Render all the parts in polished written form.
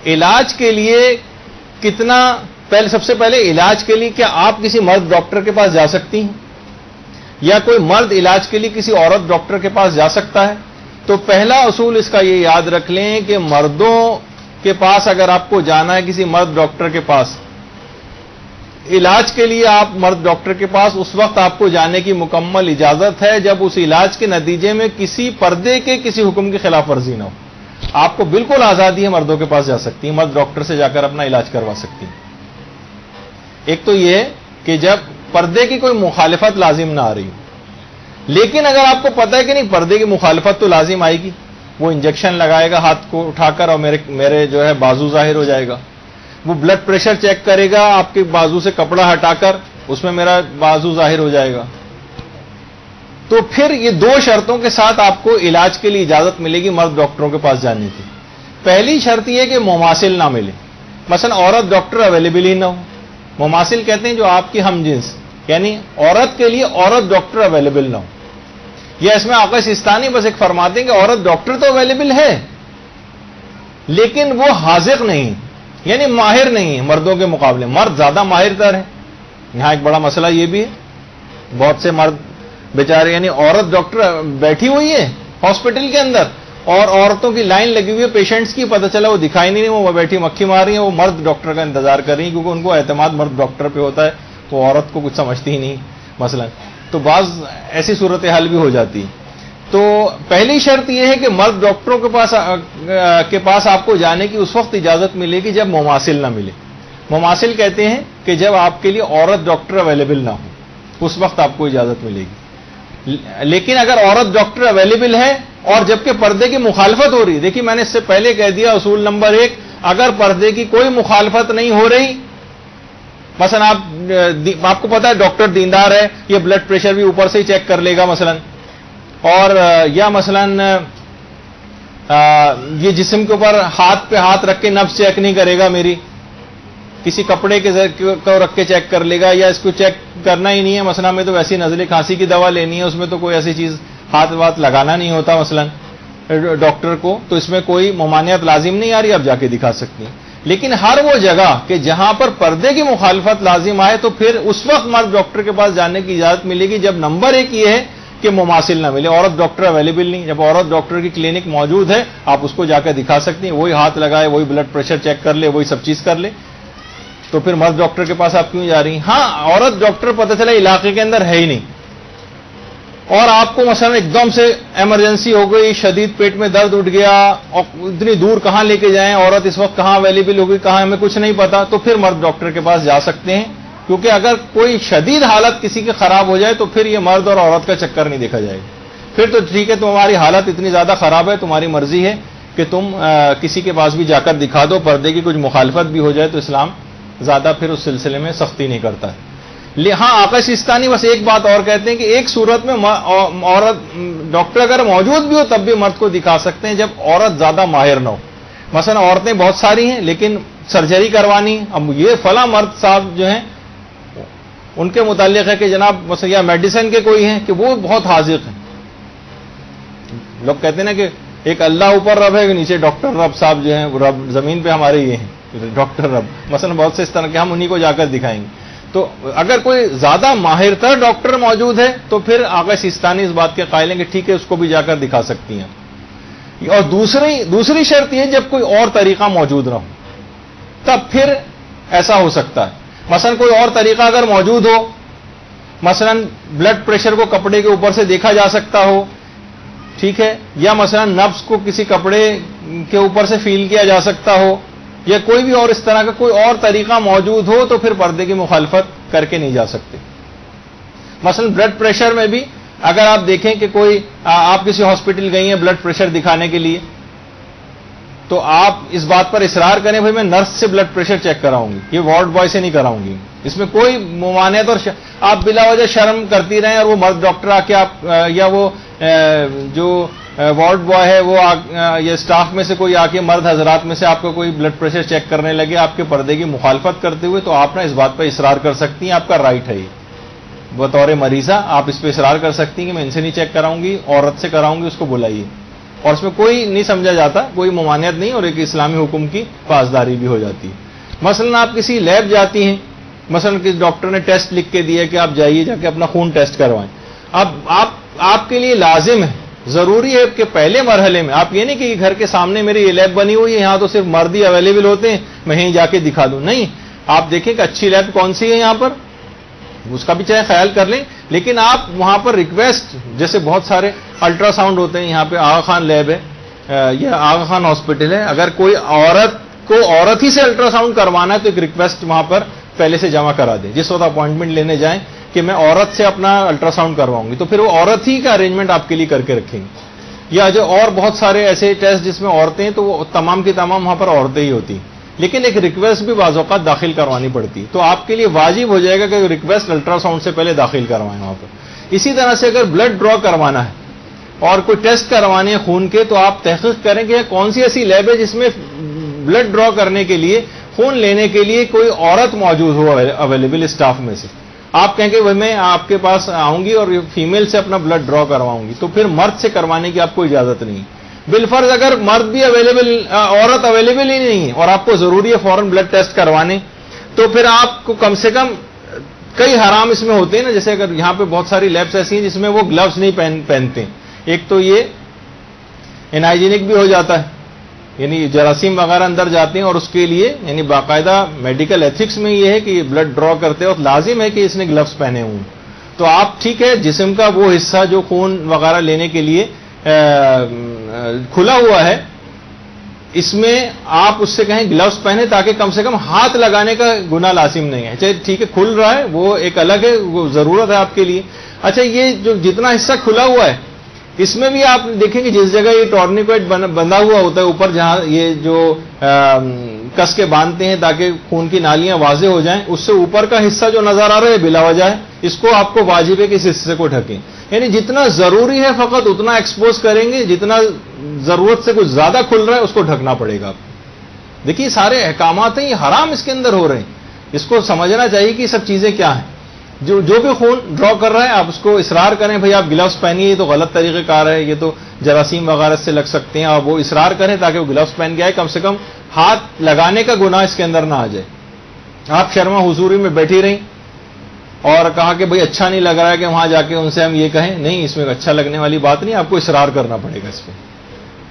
علاج کے لیے کتنا، سب سے پہلے علاج کے لیے کیا آپ کسی مرد ڈاکٹر کے پاس جا سکتی ہیں، یا کوئی مرد علاج کے لیے کسی عورت ڈاکٹر کے پاس جا سکتا ہے؟ تو پہلا اصول اس کا یہ یاد رکھ لیں کہ مردوں کے پاس اگر آپ کو جانا ہے کسی مرد ڈاکٹر کے پاس علاج کے لیے، آپ مرد ڈاکٹر کے پاس اس وقت آپ کو جانے کی مکمل اجازت ہے جب اس علاج کے نتیجے میں کسی پردے کے کسی حکم کی خلاف ورزی نہ ہو. آپ کو بالکل آزادی ہے، مردوں کے پاس جا سکتی ہیں، مرد ڈاکٹر سے جا کر اپنا علاج کروا سکتی ہیں. ایک تو یہ کہ جب پردے کی کوئی مخالفت لازم نہ آ رہی ہو. لیکن اگر آپ کو پتا ہے کہ نہیں پردے کی مخالفت تو لازم آئے گی، وہ انجیکشن لگائے گا ہاتھ کو اٹھا کر اور میرے جو ہے بازو ظاہر ہو جائے گا، وہ بلڈ پریشر چیک کرے گا آپ کے بازو سے کپڑا ہٹا کر، اس میں میرا بازو ظاہر ہو جائے گا. تو پھر یہ دو شرطوں کے ساتھ آپ کو علاج کے لیے اجازت ملے گی مرد ڈاکٹروں کے پاس جانے کی. پہلی شرط یہ کہ مماثل نہ ملے، مثلا عورت ڈاکٹر اویلیبل ہی نہ ہو. مماثل کہتے ہیں جو آپ کی ہم جنس، یعنی عورت کے لیے عورت ڈاکٹر اویلیبل نہ ہو. یا اس میں آقا سستانی بس ایک فرماتے ہیں کہ عورت ڈاکٹر تو اویلیبل ہے لیکن وہ حاذق نہیں، یعنی ماہر نہیں ہے مردوں کے مقابلے. مرد زیادہ ماہر تر ہے. یہاں ایک بڑا مسئلہ یہ بھی ہے، بہت سے مرد بیچارے، یعنی عورت ڈاکٹر بیٹھی ہوئی ہے ہاسپٹل کے اندر اور عورتوں کی لائن لگی ہوئی ہے پیشنٹس کی، پتہ چلا وہ دکھائی نہیں، وہ بیٹھی مکھی مار رہی ہیں، وہ مرد ڈاکٹر کا انتظار کر رہی ہیں کیونکہ ان کو اعتماد مرد ڈاکٹر پہ ہوتا ہے، وہ عورت کو کچھ سمجھتی ہی نہیں مثلا. تو بعض ایسی صورتحال بھی ہو جاتی ہے. تو پہلی شرط یہ ہے کہ مرد ڈاکٹروں کے پاس آپ کو جانے کی اس وقت اجازت ملے گی جب مماثل نہ ملے. مماثل کہتے ہیں کہ جب آپ کے لیے عورت ڈاکٹر اویلیبل نہ ہو، اس وقت آپ کو اجازت ملے گی. لیکن اگر عورت ڈاکٹر اویلیبل ہے اور جبکہ پردے کی مخالفت ہو رہی، دیکھیے میں نے اس سے پہلے کہہ دیا اصول نمبر 1، اگر پردے کی کوئی مخالفت نہیں ہو رہی، مثلا آپ کو پتا ہے ڈاکٹر دیندار ہے، یہ بلڈ پریشر بھی اوپر سے ہی چیک کر لے گا مثلا، اور یا مثلا یہ جسم کے اوپر ہاتھ پہ ہاتھ رکھ کے نبض چیک نہیں کرے گا میری، کسی کپڑے کو رکھ کے چیک کر لے گا، یا اس کو چیک کرنا ہی نہیں ہے، مثلا میں تو ویسی نزلے کھانسی کی دوا لینی ہے، اس میں تو کوئی ایسی چیز ہاتھ وات لگانا نہیں ہوتا مثلا ڈاکٹر کو، تو اس میں کوئی ممانعت لازم نہیں آ رہی، آپ جا کے دکھا سکتی ہیں. لیکن ہر وہ جگہ کہ جہاں پر پردے کی مخالفت لازم آئے تو پھر اس وقت مرد ڈاکٹر کے پاس جانے کی اجازت ملے گی جب نمبر 1 یہ ہے کہ مماثل نہ ملے، عورت ڈاکٹر اویلیبل نہیں. جب عورت ڈاکٹر کی کلینک موجود ہے آپ اس کو جا کے دکھا سکتی ہیں، وہی ہاتھ لگائے، وہی بلڈ پریشر چیک کر لے، وہی سب چیز کر لے. تو پھر مرد ڈاکٹر کے پاس آپ کیوں جا رہی ہیں؟ ہاں عورت ڈاکٹر پتہ چلا علاقے کے اندر ہے ہی نہیں، اور آپ کو مثلا ایک دم سے ایمرجنسی ہو گئی، شدید پیٹ میں درد اٹھ گیا، اور اتنی دور کہاں لے کے جائیں، عورت اس وقت کہاں اویلیبل ہوگی کہاں ہمیں کچھ نہیں پتا، تو پھر مرد ڈاکٹر کے پاس جا سکتے ہیں. کیونکہ اگر کوئی شدید حالت کسی کی خراب ہو جائے تو پھر یہ مرد اور عورت کا چکر نہیں دیکھا جائے گا. پھر تو ٹھیک ہے تمہاری حالت اتنی زیادہ خراب ہے، تمہاری مرضی ہے کہ تم کسی کے پاس بھی جا کر دکھا دو، پردے کی کچھ مخالفت بھی ہو جائے تو اسلام زیادہ پھر اس سلسلے میں سختی نہیں کرتا ہے. ہاں آقا سستانی بس ایک بات اور کہتے ہیں کہ ایک صورت میں عورت ڈاکٹر اگر موجود بھی ہو تب بھی مرد کو دکھا سکتے ہیں جب عورت زیادہ ماہر نہ ہو. مثلا عورتیں بہت ساری ہیں لیکن سرجری کروانی، اب یہ فلاں مرد صاحب جو ہیں ان کے متعلق ہے کہ جناب مثلا یا میڈیسن کے کوئی ہیں کہ وہ بہت حاذق ہیں. لوگ کہتے ہیں نا کہ ایک اللہ اوپر رب ہے، نیچے ڈاکٹر رب صاحب جو ہیں، رب زمین پہ ہمارے یہ ہیں ڈاکٹر رب، مثلا بہت سے اس طرح کے، ہم انہیں کو جا کر دکھائیں گے. تو اگر کوئی زیادہ ماہر تر ڈاکٹر موجود ہے تو پھر آقا سستانی اس بات کے قائل ہیں کہ ٹھیک ہے اس کو بھی جا کر دکھا سکتی ہیں. اور دوسری شرط یہ جب کوئی اور طریقہ موجود نہ ہو تب پھر ایسا ہو سکتا ہے. مثلا کوئی اور طریقہ اگر موجود ہو، مثلا بلڈ پریشر کو کپڑے کے اوپر سے دیکھا جا سکتا ہو، ٹھیک ہے، یا مثلا نبض کو کسی کپڑے کے اوپر سے فیل کیا جا سکتا ہو، یا کوئی بھی اور اس طرح کا کوئی اور طریقہ موجود ہو تو پھر پردے کی مخالفت کر کے نہیں جا سکتے. مثلا بلڈ پریشر میں بھی اگر آپ دیکھیں کہ کوئی آپ کسی ہاسپٹل گئی ہیں بلڈ پریشر دکھانے کے لیے، تو آپ اس بات پر اصرار کریں بھائی میں نرس سے بلڈ پریشر چیک کراؤں گی، یہ وارڈ بوائے سے نہیں کراؤں گی، اس میں کوئی ممانعت، اور آپ بلا وجہ شرم کرتی رہیں اور وہ مرد ڈاکٹر آ کے آپ یا وہ جو وارڈ بوائے ہے وہ یا اسٹاف میں سے کوئی آ کے مرد حضرات میں سے آپ کا کوئی بلڈ پریشر چیک کرنے لگے آپ کے پردے کی مخالفت کرتے ہوئے، تو آپ نا اس بات پہ اصرار کر سکتی ہیں، آپ کا رائٹ ہے یہ، بطور مریضہ آپ اس پہ اصرار کر سکتی ہیں کہ میں ان سے نہیں چیک کراؤں گی، عورت سے کراؤں گی، اس کو بلائیے. اور اس میں کوئی نہیں سمجھا جاتا، کوئی ممانعت نہیں، اور ایک اسلامی حکم کی پاسداری بھی ہو جاتی ہے۔ مثلا آپ کسی لیب جاتی ہیں، مثلا کسی ڈاکٹر نے ٹیسٹ لکھ کے دیا کہ آپ جائیے جا کے اپنا خون ٹیسٹ کروائیں، اب آپ کے لیے لازم ہے، ضروری ہے کہ پہلے مرحلے میں آپ یہ نہیں کہ گھر کے سامنے میری یہ لیب بنی ہوئی ہے، یہاں تو صرف مرد ہی اویلیبل ہوتے ہیں، میں یہیں جا کے دکھا دوں، نہیں، آپ دیکھیں کہ اچھی لیب کون سی ہے یہاں پر، اس کا بھی چاہے خیال کر لیں، لیکن آپ وہاں پر ریکویسٹ، جیسے بہت سارے الٹرا ساؤنڈ ہوتے ہیں، یہاں پہ آغا خان لیب ہے یا آغا خان ہاسپٹل ہے، اگر کوئی عورت ہی سے الٹرا ساؤنڈ کروانا ہے تو ایک ریکویسٹ وہاں پر پہلے سے جمع کرا دیں، جس وقت اپوائنٹمنٹ لینے جائیں کہ میں عورت سے اپنا الٹرا ساؤنڈ کرواؤں گی، تو پھر وہ عورت ہی کا ارینجمنٹ آپ کے لیے کر کے رکھیں گے، یا جو اور بہت سارے ایسے ٹیسٹ جس میں عورتیں ہیں تو وہ تمام کی تمام وہاں پر عورتیں ہی ہوتی ہیں، لیکن ایک ریکویسٹ بھی بعض اوقات داخل کروانی پڑتی ہے، تو آپ کے لیے واجب ہو جائے گا کہ ریکویسٹ الٹرا ساؤنڈ سے پہلے داخل کروائیں وہاں پر۔ اسی طرح سے اگر بلڈ ڈرا کروانا ہے اور کوئی ٹیسٹ کروانے ہیں خون کے، تو آپ تحقیق کریں کہ کون سی ایسی لیب ہے جس میں بلڈ ڈرا کرنے کے لیے، خون لینے کے لیے کوئی عورت موجود ہو اویلیبل اسٹاف میں سے۔ آپ کہیں کہ میں آپ کے پاس آؤں گی اور فیمیل سے اپنا بلڈ ڈرا کرواؤں گی، تو پھر مرد سے کروانے کی آپ کو اجازت نہیں۔ بالفرض اگر مرد بھی اویلیبل، عورت اویلیبل ہی نہیں ہے اور آپ کو ضروری ہے فوراً بلڈ ٹیسٹ کروانے، تو پھر آپ کو کم سے کم کئی حرام اس میں ہوتے ہیں نا، جیسے اگر یہاں پہ بہت ساری لیبس ایسی ہیں جس میں وہ گلوز نہیں پہنتے ہیں، ایک تو یہ انہائیجینک بھی ہو جاتا ہے، یعنی جراثیم وغیرہ اندر جاتے ہیں، اور اس کے لیے یعنی باقاعدہ میڈیکل ایتھکس میں یہ ہے کہ بلڈ ڈرا کرتے وقت لازم ہے کہ اس نے گلوز پہنے ہوں، تو آپ ٹھیک ہے جسم کا وہ حصہ جو خون وغیرہ لینے کے لیے کھلا ہوا ہے، اس میں آپ اس سے کہیں گلوز پہنے تاکہ کم سے کم ہاتھ لگانے کا گناہ لازم نہیں ہے، چاہے ٹھیک ہے کھل رہا ہے وہ ایک الگ ہے، وہ ضرورت ہے آپ کے لیے۔ اچھا، یہ جو جتنا حصہ کھلا ہوا ہے اس میں بھی آپ دیکھیں کہ جس جگہ یہ ٹورنیکوٹ بندھا ہوا ہوتا ہے اوپر، جہاں یہ جو کس کے باندھتے ہیں تاکہ خون کی نالیاں واضح ہو جائیں، اس سے اوپر کا حصہ جو نظر آ رہا ہے بلا وجہ ہے، اس کو آپ کو واجب ہے کہ اس حصے کو ڈھکیں، یعنی جتنا ضروری ہے فقط اتنا ایکسپوز کریں گے، جتنا ضرورت سے کچھ زیادہ کھل رہا ہے اس کو ڈھکنا پڑے گا۔ دیکھیے سارے احکامات ہیں، یہ حرام اس کے اندر ہو رہے ہیں، اس کو سمجھنا چاہیے کہ یہ سب چیزیں کیا ہیں۔ جو بھی خون ڈرا کر رہا ہے آپ اس کو اصرار کریں بھئی آپ گلوز پہنیے، یہ تو غلط طریقہ کار ہے، یہ تو جراثیم وغیرہ سے لگ سکتے ہیں، آپ وہ اصرار کریں تاکہ وہ گلوز پہن کے آئے، کم سے کم ہاتھ لگانے کا گناہ اس کے اندر نہ آ جائے۔ آپ شرما حضوری میں بیٹھی رہیں اور کہا کہ بھئی اچھا نہیں لگ رہا ہے کہ وہاں جا کے ان سے ہم یہ کہیں، نہیں، اس میں اچھا لگنے والی بات نہیں، آپ کو اصرار کرنا پڑے گا اس پہ۔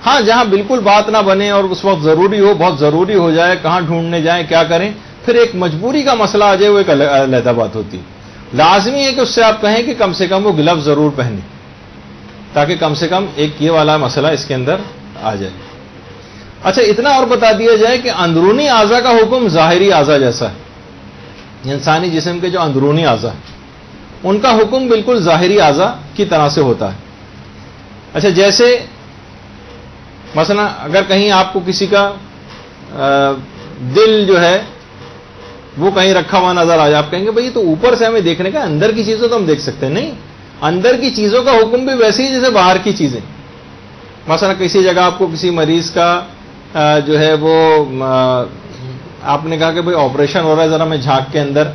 ہاں جہاں بالکل بات نہ بنے اور اس وقت ضروری ہو، بہت ضروری ہو جائے، کہاں ڈھونڈنے جائیں، کیا کریں، پھر ایک مجبوری کا مسئلہ آ جائے، وہ ایک علیحدہ بات ہوتی ہے۔ لازمی ہے کہ اس سے آپ کہیں کہ کم سے کم وہ گلوز ضرور پہنے، تاکہ کم سے کم ایک یہ والا مسئلہ اس کے اندر آ جائے۔ اچھا، اتنا اور بتا دیا جائے کہ اندرونی اعضاء کا حکم ظاہری اعضاء جیسا ہے، انسانی جسم کے جو اندرونی اعضاء ہیں ان کا حکم بالکل ظاہری اعضاء کی طرح سے ہوتا ہے۔ اچھا، جیسے مثلا اگر کہیں آپ کو کسی کا دل جو ہے وہ کہیں رکھا ہوا نظر آ جائے، آپ کہیں گے بھئی تو اوپر سے ہمیں دیکھنے کا، اندر کی چیزوں تو ہم دیکھ سکتے ہیں، نہیں، اندر کی چیزوں کا حکم بھی ویسے ہی جیسے باہر کی چیزیں۔ مثلا کسی جگہ آپ کو کسی مریض کا جو ہے وہ آپ نے کہا کہ بھئی آپریشن ہو رہا ہے، ذرا میں جھانک کے اندر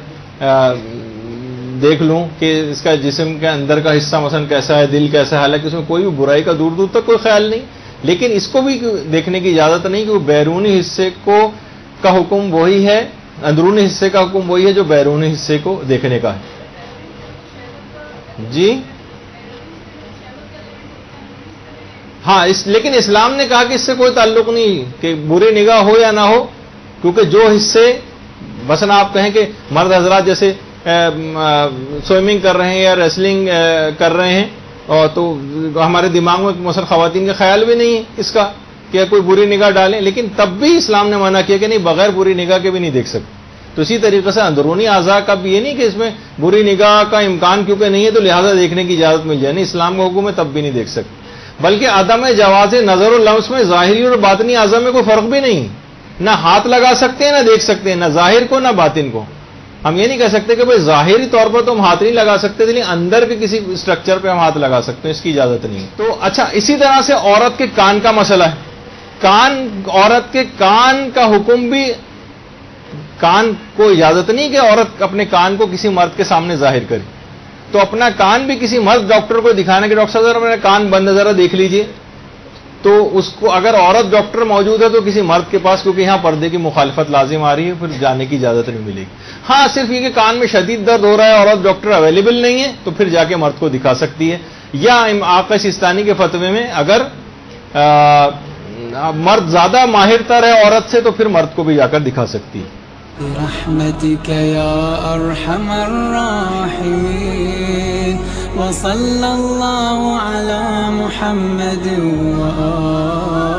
دیکھ لوں کہ اس کا جسم کے اندر کا حصہ مثلا کیسا ہے، دل کیسا ہے، حالانکہ اس میں کوئی بھی برائی کا دور دور تک کوئی خیال نہیں، لیکن اس کو بھی دیکھنے کی اجازت نہیں کہ وہ بیرونی حصے کا حکم وہی ہے، اندرونی حصے کا حکم وہی ہے جو بیرونی حصے کو دیکھنے کا ہے۔ جی ہاں، لیکن اسلام نے کہا کہ اس سے کوئی تعلق نہیں کہ بری نگاہ ہو یا نہ ہو، کیونکہ جو حصے مثلا آپ کہیں کہ مرد حضرات جیسے سوئمنگ کر رہے ہیں یا ریسلنگ کر رہے ہیں، اور تو ہمارے دماغ میں مثلا خواتین کا خیال بھی نہیں ہے اس کا کہ کوئی بری نگاہ ڈالیں، لیکن تب بھی اسلام نے منع کیا کہ نہیں، بغیر بری نگاہ کے بھی نہیں دیکھ سکتے۔ تو اسی طریقے سے اندرونی اعضاء کا بھی یہ نہیں کہ اس میں بری نگاہ کا امکان کیونکہ نہیں ہے تو لہذا دیکھنے کی اجازت مل جائے، نہیں، اسلام کا حکم ہے تب بھی نہیں دیکھ سکتے، بلکہ عدم جواز نظر و لمس میں ظاہری اور باطنی اعضاء میں کوئی فرق بھی نہیں، نہ ہاتھ لگا سکتے ہیں نہ دیکھ سکتے ہیں، نہ ظاہر کو نہ باطن کو۔ ہم یہ نہیں کہہ سکتے کہ بھئی ظاہری طور پر تو ہم ہاتھ نہیں لگا سکتے، لیکن اندر کے کسی اسٹرکچر پہ ہم ہاتھ لگا سکتے ہیں، اس کی اجازت نہیں ہے۔ تو اچھا، اسی طرح سے عورت کے کان کا مسئلہ ہے، عورت کے کان کا حکم بھی، کان کو اجازت نہیں کہ عورت اپنے کان کو کسی مرد کے سامنے ظاہر کرے، تو اپنا کان بھی کسی مرد ڈاکٹر کو دکھانا کہ ڈاکٹر صاحب ذرا میرا کان بند ہے، ذرا دیکھ لیجئے، تو اس کو اگر عورت ڈاکٹر موجود ہے تو کسی مرد کے پاس، کیونکہ یہاں پردے کی مخالفت لازم آ رہی ہے، پھر جانے کی اجازت نہیں ملے گی. ہاں صرف یہ کہ کان میں شدید درد ہو رہا ہے، عورت ڈاکٹر اویلیبل نہیں ہے، تو پھر جا کے مرد کو دکھا سکتی ہے. یا آقا سستانی کے فتوے میں اگر مرد زیادہ ماہر تر ہے عورت سے تو پھر مرد کو بھی جا کر دکھا سکتی ہے. برحمتك يا أرحم الراحمين وصلى الله على محمد وآله